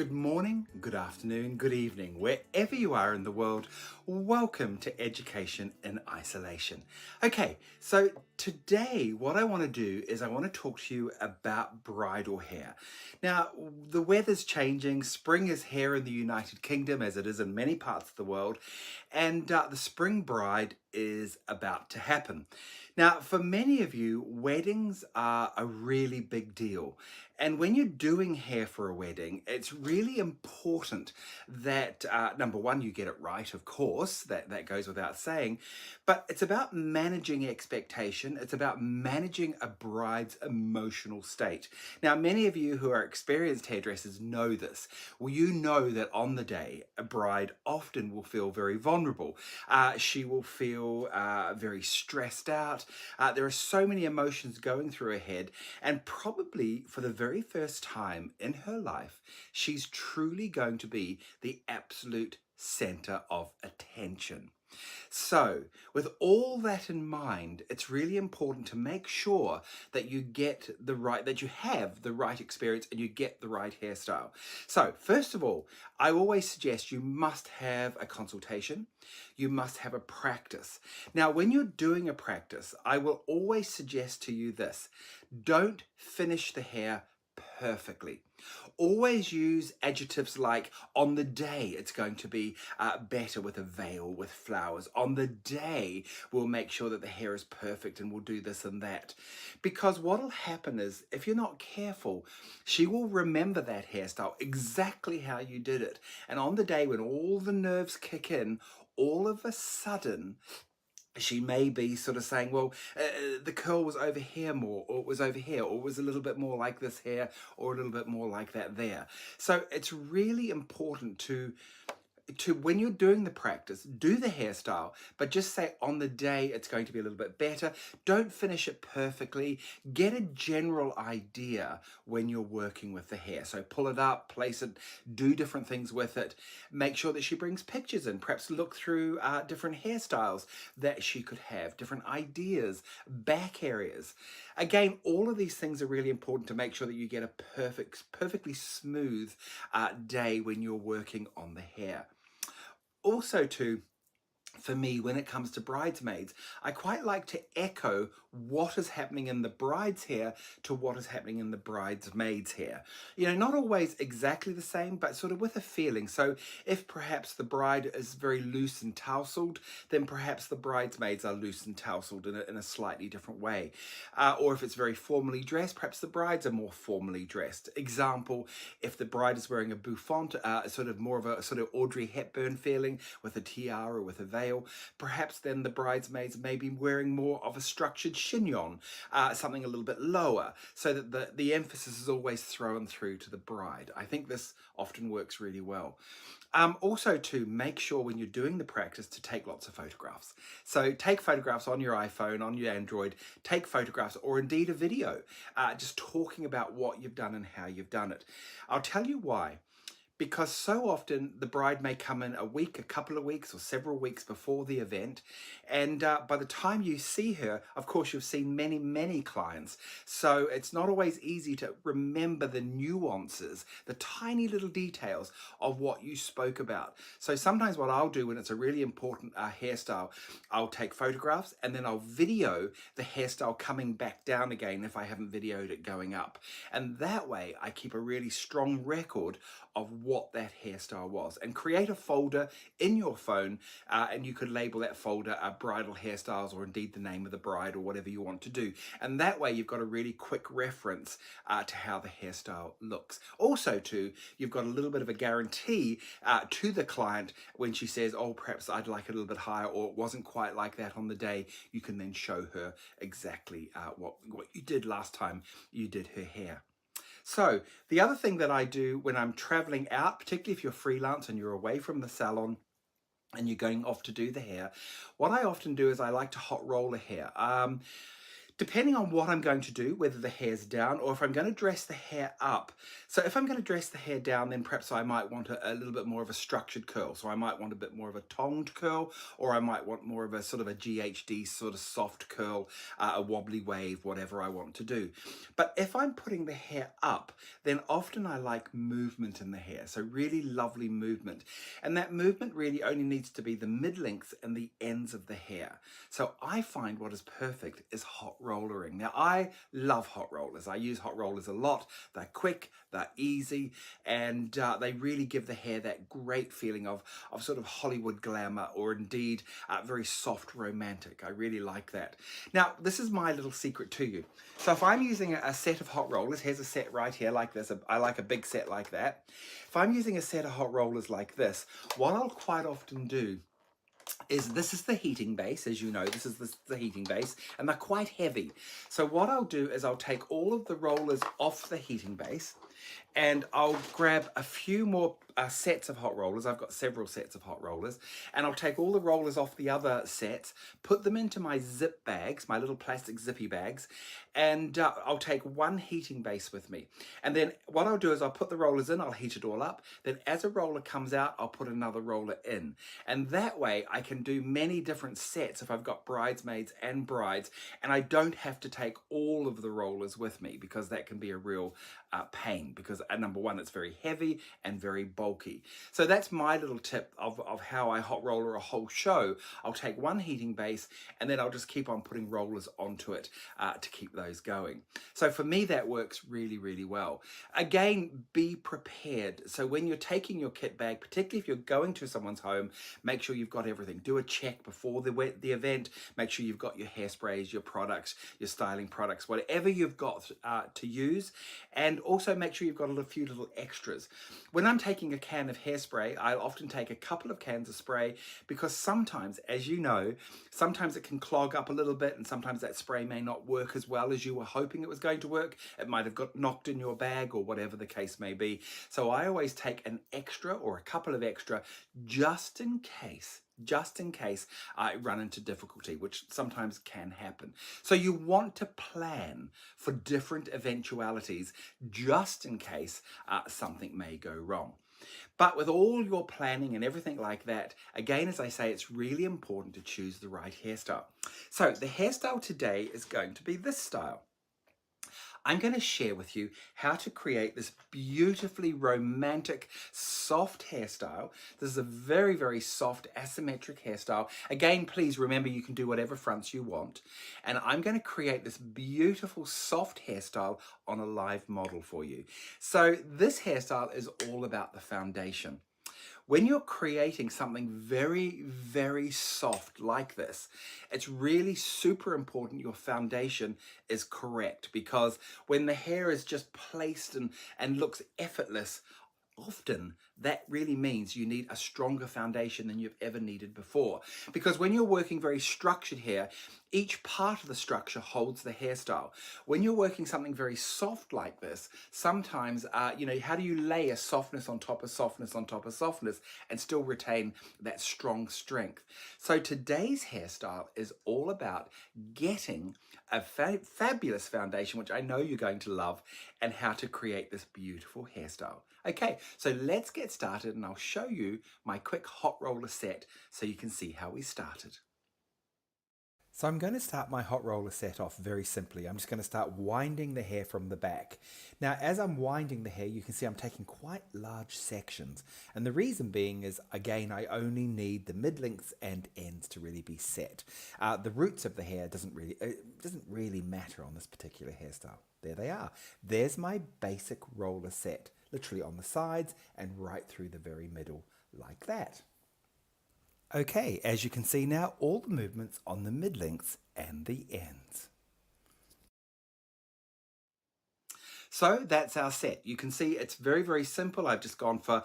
Good morning, good afternoon, good evening, wherever you are in the world, welcome to Education in Isolation. Okay, so today what I want to do is I want to talk to you about bridal hair. Now, the weather's changing, spring is here in the United Kingdom as it is in many parts of the world, and the spring bride is about to happen. Now, for many of you, weddings are a really big deal. And when you're doing hair for a wedding, it's really important that, number one, you get it right, of course, that goes without saying, but it's about managing expectation. It's about managing a bride's emotional state. Now, many of you who are experienced hairdressers know this. Well, you know that on the day, a bride often will feel very vulnerable. She will feel very stressed out. There are so many emotions going through her head, and probably for the very first time in her life, she's truly going to be the absolute center of attention. So, with all that in mind, it's really important to make sure that you have the right experience and you get the right hairstyle. So, first of all, I always suggest you must have a consultation. You must have a practice. Now, when you're doing a practice, I will always suggest to you this: don't finish the hair perfectly. Always use adjectives like on the day it's going to be better with a veil, with flowers. On the day we'll make sure that the hair is perfect and we'll do this and that. Because what will happen is if you're not careful, she will remember that hairstyle exactly how you did it. And on the day when all the nerves kick in, all of a sudden she may be sort of saying, well, the curl was over here more, or it was over here, or it was a little bit more like this here, or a little bit more like that there. So it's really important to when you're doing the practice, do the hairstyle, but just say on the day it's going to be a little bit better. Don't finish it perfectly. Get a general idea when you're working with the hair. So pull it up, place it, do different things with it. Make sure that she brings pictures in, perhaps look through different hairstyles that she could have, different ideas, back areas. Again, all of these things are really important to make sure that you get a perfectly smooth day when you're working on the hair. Also for me, when it comes to bridesmaids, I quite like to echo what is happening in the bride's hair to what is happening in the bridesmaid's hair. You know, not always exactly the same, but sort of with a feeling. So if perhaps the bride is very loose and tousled, then perhaps the bridesmaids are loose and tousled in a slightly different way. Or if it's very formally dressed, perhaps the brides are more formally dressed. Example, if the bride is wearing a bouffant, sort of more of a sort of Audrey Hepburn feeling with a tiara, with a veil, perhaps then the bridesmaids may be wearing more of a structured chignon, something a little bit lower, so that the emphasis is always thrown through to the bride. I think this often works really well. Also to make sure when you're doing the practice to take lots of photographs. So take photographs on your iPhone, on your Android, take photographs or indeed a video, just talking about what you've done and how you've done it. I'll tell you why. Because so often the bride may come in a week, a couple of weeks or several weeks before the event. And by the time you see her, of course, you've seen many, many clients. So it's not always easy to remember the nuances, the tiny little details of what you spoke about. So sometimes what I'll do when it's a really important hairstyle, I'll take photographs and then I'll video the hairstyle coming back down again if I haven't videoed it going up. And that way I keep a really strong record of what that hairstyle was, and create a folder in your phone and you could label that folder bridal hairstyles or indeed the name of the bride or whatever you want to do, and that way you've got a really quick reference to how the hairstyle looks. Also too, you've got a little bit of a guarantee to the client when she says, oh, perhaps I'd like it a little bit higher, or it wasn't quite like that on the day. You can then show her exactly what you did last time you did her hair. So the other thing that I do when I'm traveling out, particularly if you're freelance and you're away from the salon and you're going off to do the hair, what I often do is I like to hot roll the hair. depending on what I'm going to do, whether the hair's down or if I'm going to dress the hair up. So if I'm going to dress the hair down, then perhaps I might want a little bit more of a structured curl. So I might want a bit more of a tonged curl, or I might want more of a sort of a GHD sort of soft curl, a wobbly wave, whatever I want to do. But if I'm putting the hair up, then often I like movement in the hair. So really lovely movement. And that movement really only needs to be the mid-length and the ends of the hair. So I find what is perfect is hot rollering. Now I love hot rollers. I use hot rollers a lot. They're quick, they're easy, and they really give the hair that great feeling of sort of Hollywood glamour, or indeed very soft romantic. I really like that. Now this is my little secret to you. So if I'm using a set of hot rollers, here's a set right here like this. I like a big set like that. If I'm using a set of hot rollers like this, what I'll quite often do is this is the heating base. As you know, this is the heating base, and they're quite heavy. So what I'll do is I'll take all of the rollers off the heating base, and I'll grab a few more sets of hot rollers. I've got several sets of hot rollers, and I'll take all the rollers off the other sets, put them into my zip bags, my little plastic zippy bags, and I'll take one heating base with me. And then what I'll do is I'll put the rollers in, I'll heat it all up, then as a roller comes out, I'll put another roller in. And that way I can do many different sets if I've got bridesmaids and brides, and I don't have to take all of the rollers with me, because that can be a real pain, because number one, it's very heavy and very bulky. So that's my little tip of how I hot roller a whole show. I'll take one heating base, and then I'll just keep on putting rollers onto it to keep those going. So for me, that works really, really well. Again, be prepared. So when you're taking your kit bag, particularly if you're going to someone's home, make sure you've got everything. Do a check before the event. Make sure you've got your hairsprays, your products, your styling products, whatever you've got to use. And also make sure you've got a few little extras. When I'm taking a can of hairspray, I often take a couple of cans of spray, because sometimes, as you know, sometimes it can clog up a little bit, and sometimes that spray may not work as well as you were hoping it was going to work. It might have got knocked in your bag, or whatever the case may be. So I always take an extra or a couple of extra, just in case I run into difficulty, which sometimes can happen. So you want to plan for different eventualities, just in case something may go wrong. But with all your planning and everything like that, again, as I say, it's really important to choose the right hairstyle. So the hairstyle today is going to be this style. I'm going to share with you how to create this beautifully romantic, soft hairstyle. This is a very, very soft, asymmetric hairstyle. Again, please remember you can do whatever fronts you want. And I'm going to create this beautiful, soft hairstyle on a live model for you. So this hairstyle is all about the foundation. When you're creating something very, very soft like this, it's really super important your foundation is correct, because when the hair is just placed and looks effortless, often that really means you need a stronger foundation than you've ever needed before. Because when you're working very structured hair, each part of the structure holds the hairstyle. When you're working something very soft like this, sometimes, you know, how do you lay a softness on top of softness on top of softness and still retain that strong strength? So today's hairstyle is all about getting a fabulous foundation, which I know you're going to love, and how to create this beautiful hairstyle. Okay, so let's get started, and I'll show you my quick hot roller set so you can see how we started. So I'm going to start my hot roller set off very simply. I'm just going to start winding the hair from the back. Now, as I'm winding the hair, you can see I'm taking quite large sections. And the reason being is, again, I only need the mid-lengths and ends to really be set. The roots of the hair doesn't really matter on this particular hairstyle. There they are. There's my basic roller set, literally on the sides and right through the very middle, like that. Okay, as you can see now, all the movements on the mid-lengths and the ends. So that's our set. You can see it's very, very simple. I've just gone for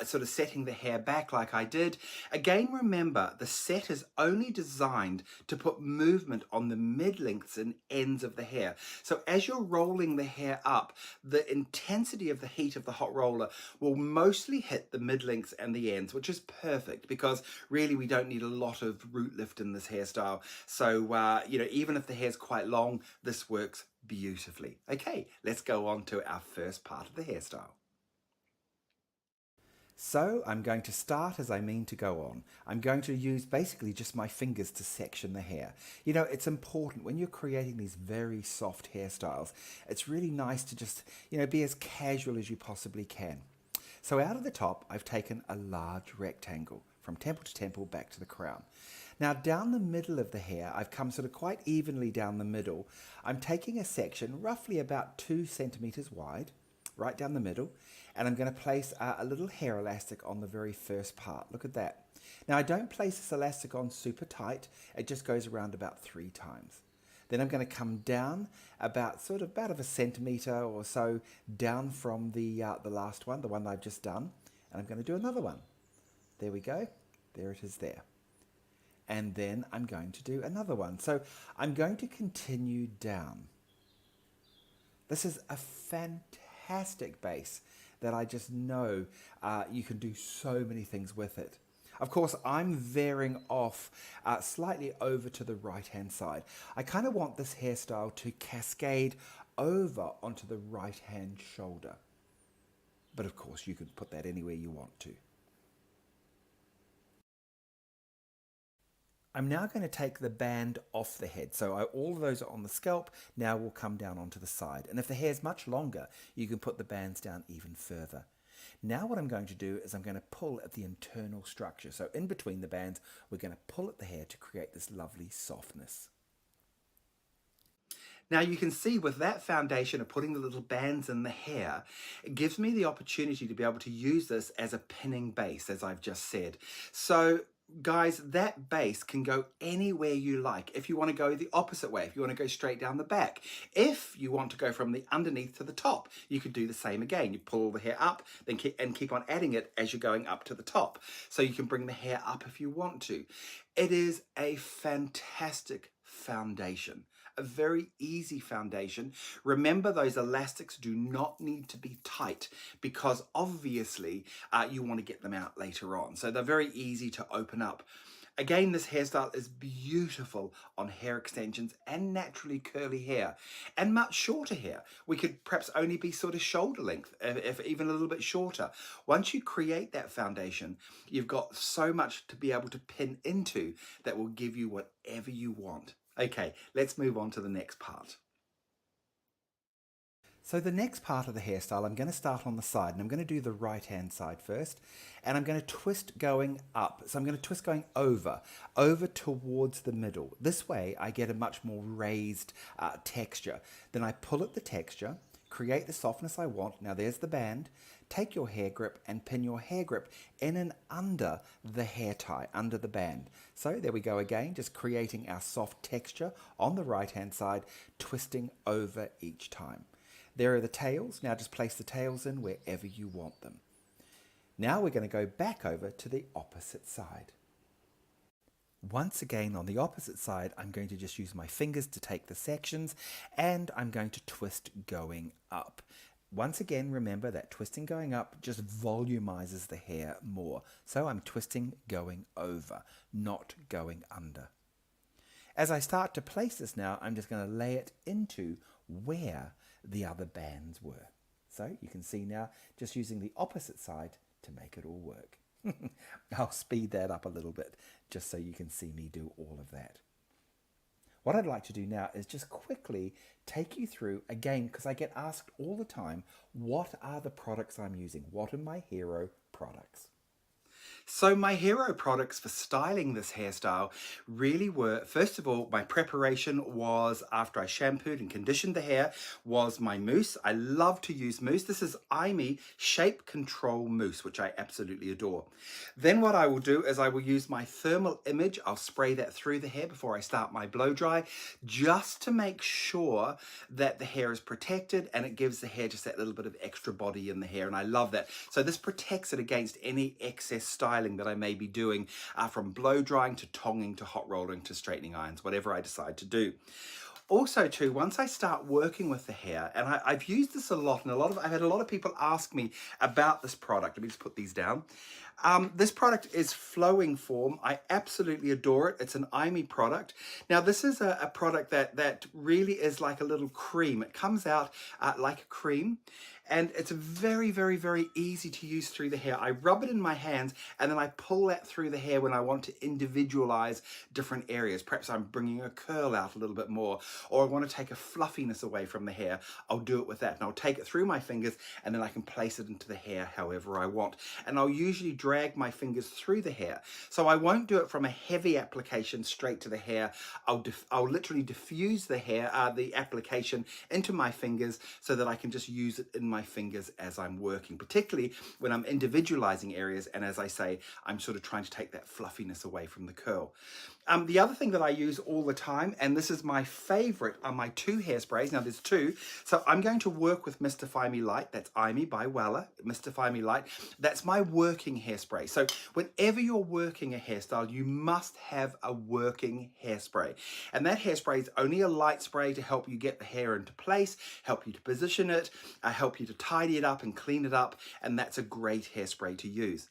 sort of setting the hair back like I did. Again, remember, the set is only designed to put movement on the mid-lengths and ends of the hair. So as you're rolling the hair up, the intensity of the heat of the hot roller will mostly hit the mid-lengths and the ends, which is perfect because really we don't need a lot of root lift in this hairstyle. So, you know, even if the hair's quite long, this works beautifully. Okay, let's go on to our first part of the hairstyle. So I'm going to start as I mean to go on. I'm going to use basically just my fingers to section the hair. You know, it's important when you're creating these very soft hairstyles, it's really nice to just, you know, be as casual as you possibly can. So out of the top, I've taken a large rectangle from temple to temple back to the crown. Now down the middle of the hair, I've come sort of quite evenly down the middle. I'm taking a section roughly about 2 centimeters wide, right down the middle, and I'm going to place a little hair elastic on the very first part. Look at that. Now I don't place this elastic on super tight, it just goes around about 3 times. Then I'm going to come down about about a centimeter or so down from the last one, the one I've just done, and I'm going to do another one. There we go. There it is there. And then I'm going to do another one. So I'm going to continue down. This is a fantastic base that I just know you can do so many things with it. Of course, I'm veering off slightly over to the right-hand side. I kind of want this hairstyle to cascade over onto the right-hand shoulder. But of course, you can put that anywhere you want to. I'm now going to take the band off the head. So all of those are on the scalp, now will come down onto the side. And if the hair is much longer, you can put the bands down even further. Now what I'm going to do is I'm going to pull at the internal structure. So in between the bands, we're going to pull at the hair to create this lovely softness. Now you can see with that foundation of putting the little bands in the hair, it gives me the opportunity to be able to use this as a pinning base, as I've just said. So guys, that base can go anywhere you like. If you want to go the opposite way, if you want to go straight down the back, if you want to go from the underneath to the top, you could do the same again. You pull the hair up, then keep on adding it as you're going up to the top. So you can bring the hair up if you want to. It is a fantastic foundation. A very easy foundation. Remember, those elastics do not need to be tight because obviously you want to get them out later on. So they're very easy to open up. Again, this hairstyle is beautiful on hair extensions and naturally curly hair and much shorter hair. We could perhaps only be sort of shoulder length, if even a little bit shorter. Once you create that foundation, you've got so much to be able to pin into that will give you whatever you want. Okay, let's move on to the next part. So the next part of the hairstyle, I'm going to start on the side, and I'm going to do the right hand side first, and I'm going to twist going up. So I'm going to twist going over towards the middle. This way I get a much more raised texture. Then I pull at the texture, create the softness I want. Now there's the band. Take your hair grip and pin your hair grip in and under the hair tie, under the band. So there we go again, just creating our soft texture on the right hand side, twisting over each time. There are the tails. Now just place the tails in wherever you want them. Now we're going to go back over to the opposite side. Once again on the opposite side, I'm going to just use my fingers to take the sections, and I'm going to twist going up. Once again, remember that twisting going up just volumizes the hair more. So I'm twisting going over, not going under. As I start to place this now, I'm just going to lay it into where the other bands were. So you can see now, just using the opposite side to make it all work. I'll speed that up a little bit, just so you can see me do all of that. What I'd like to do now is just quickly take you through, again, because I get asked all the time, what are the products I'm using? What are my hero products? So my hero products for styling this hairstyle really were, first of all, my preparation was after I shampooed and conditioned the hair was my mousse. I love to use mousse. This is EIMI Shape Control Mousse, which I absolutely adore. Then what I will do is I will use my thermal image. I'll spray that through the hair before I start my blow dry, just to make sure that the hair is protected and it gives the hair just that little bit of extra body in the hair. And I love that. So this protects it against any excess styling that I may be doing from blow drying to tonging to hot rolling to straightening irons, whatever I decide to do. Also too, once I start working with the hair, and I've used this a lot, and I've had a lot of people ask me about this product. Let me just put these down. This product is Flowing Form. I absolutely adore it. It's an EIMI product. Now this is a product that really is like a little cream. It comes out like a cream, and it's very, very, very easy to use through the hair. I rub it in my hands and then I pull that through the hair when I want to individualize different areas. Perhaps I'm bringing a curl out a little bit more, or I want to take a fluffiness away from the hair. I'll do it with that, and I'll take it through my fingers and then I can place it into the hair however I want. And I'll usually drag my fingers through the hair. So I won't do it from a heavy application straight to the hair. I'll literally diffuse the hair, the application into my fingers so that I can just use it in my fingers as I'm working, particularly when I'm individualizing areas, and as I say, I'm sort of trying to take that fluffiness away from the curl. The other thing that I use all the time, and this is my favorite, are my two hairsprays. Now there's two, so I'm going to work with MISTIFYME Light. That's EIMI by Wella, MISTIFYME Light. That's my working hairspray. So whenever you're working a hairstyle, you must have a working hairspray. And that hairspray is only a light spray to help you get the hair into place, help you to position it, help you to tidy it up and clean it up, and that's a great hairspray to use.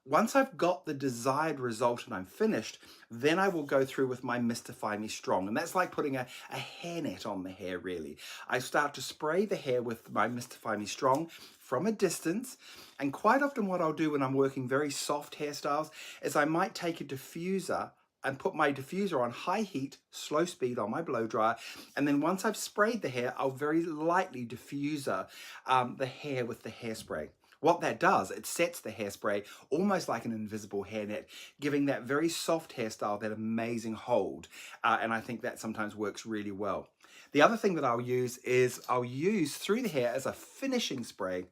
Once I've got the desired result and I'm finished, then I will go through with my MISTIFYME Strong, and that's like putting a hairnet on the hair, really. I start to spray the hair with my MISTIFYME Strong from a distance, and quite often what I'll do when I'm working very soft hairstyles is I might take a diffuser and put my diffuser on high heat, slow speed on my blow dryer, and then once I've sprayed the hair, I'll very lightly diffuser the hair with the hairspray. What that does, it sets the hairspray almost like an invisible hairnet, giving that very soft hairstyle that amazing hold, and I think that sometimes works really well. The other thing that I'll use is I'll use through the hair as a finishing spray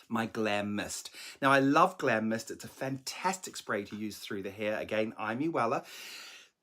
my GLAM mist. Now I love GLAM mist. It's a fantastic spray to use through the hair. Again, EIMI Wella.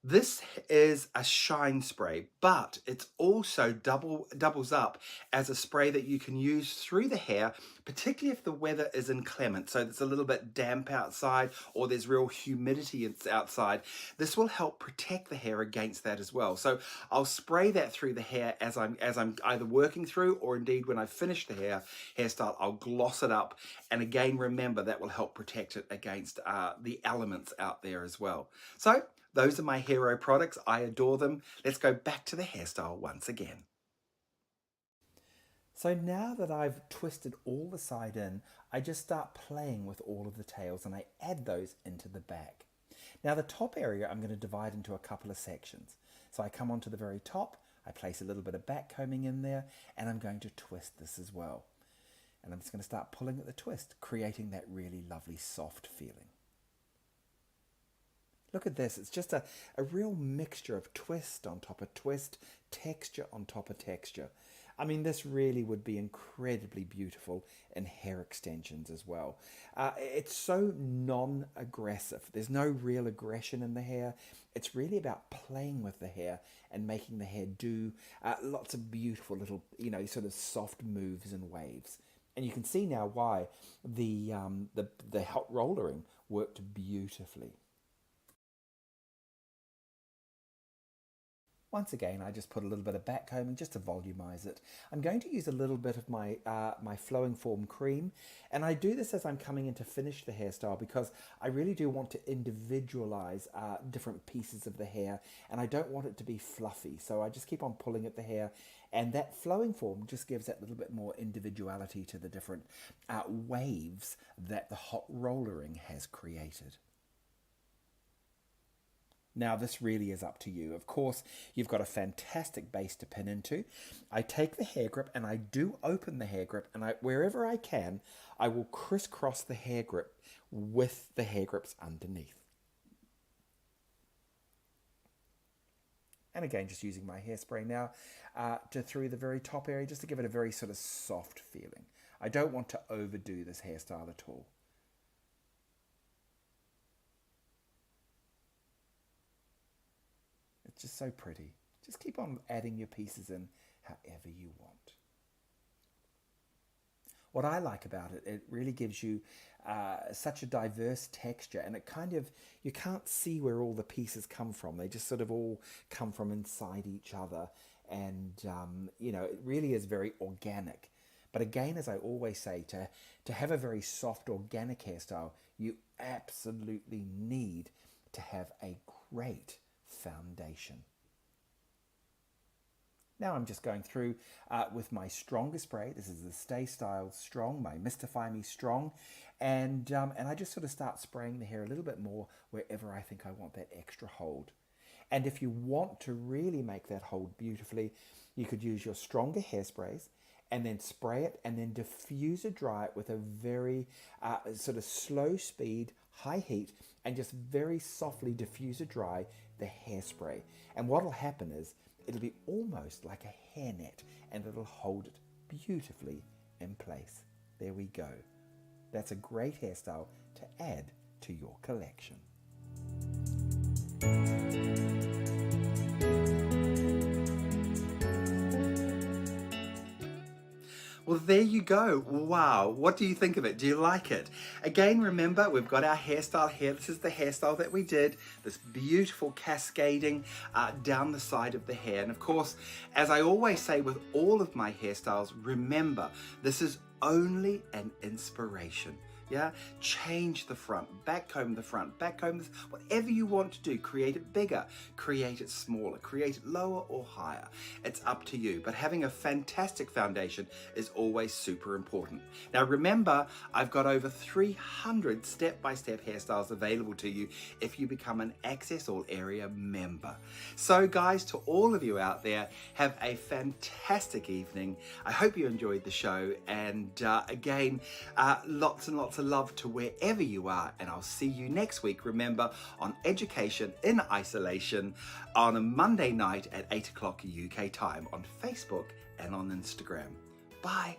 This is a shine spray, but it's also doubles up as a spray that you can use through the hair, particularly if the weather is inclement, so it's a little bit damp outside or there's real humidity outside. This will help protect the hair against that as well. So I'll spray that through the hair as I'm either working through, or indeed when I finish the hairstyle, I'll gloss it up. And again, remember that will help protect it against the elements out there as well. So those are my hero products. I adore them. Let's go back to the hairstyle once again. So now that I've twisted all the side in, I just start playing with all of the tails and I add those into the back. Now the top area I'm going to divide into a couple of sections. So I come onto the very top, I place a little bit of back combing in there, and I'm going to twist this as well. And I'm just going to start pulling at the twist, creating that really lovely soft feeling. Look at this, it's just a real mixture of twist on top of twist, texture on top of texture. I mean, this really would be incredibly beautiful in hair extensions as well. It's so non-aggressive. There's no real aggression in the hair. It's really about playing with the hair and making the hair do lots of beautiful little, sort of soft moves and waves. And you can see now why the hot rollering worked beautifully. Once again, I just put a little bit of back combing just to volumize it. I'm going to use a little bit of my my Flowing Form cream, and I do this as I'm coming in to finish the hairstyle because I really do want to individualize different pieces of the hair, and I don't want it to be fluffy. So I just keep on pulling at the hair, and that Flowing Form just gives that little bit more individuality to the different waves that the hot rollering has created. Now, this really is up to you. Of course, you've got a fantastic base to pin into. I take the hair grip and I do open the hair grip, and wherever I can, I will crisscross the hair grip with the hair grips underneath. And again, just using my hairspray now through the very top area, just to give it a very sort of soft feeling. I don't want to overdo this hairstyle at all. It's just so pretty. Just keep on adding your pieces in however you want. What I like about it, it really gives you such a diverse texture, and it kind of, you can't see where all the pieces come from. They just sort of all come from inside each other, and you know, it really is very organic. But again, as I always say, to have a very soft organic hairstyle, you absolutely need to have a great foundation. Now I'm just going through with my stronger spray. This is the Stay Styled Strong, my MISTIFYME Strong. And I just sort of start spraying the hair a little bit more wherever I think I want that extra hold. And if you want to really make that hold beautifully, you could use your stronger hairsprays and then spray it and then diffuser dry it with a very sort of slow speed, high heat, and just very softly diffuser dry the hairspray. And what will happen is it'll be almost like a hairnet, and it'll hold it beautifully in place. There we go. That's a great hairstyle to add to your collection. Well, there you go. Wow. What do you think of it? Do you like it? Again, remember, we've got our hairstyle here. This is the hairstyle that we did. This beautiful cascading down the side of the hair. And of course, as I always say with all of my hairstyles, remember, this is only an inspiration. Yeah, change the front, backcomb the front, backcomb this, whatever you want to do. Create it bigger, create it smaller, create it lower or higher. It's up to you, but having a fantastic foundation is always super important. Now remember, I've got over 300 step-by-step hairstyles available to you if you become an Access All Area member. So guys, to all of you out there, have a fantastic evening. I hope you enjoyed the show, and again, lots and lots of love to wherever you are, and I'll see you next week, remember, on Education in Isolation on a Monday night at 8 o'clock UK time on Facebook and on Instagram. Bye.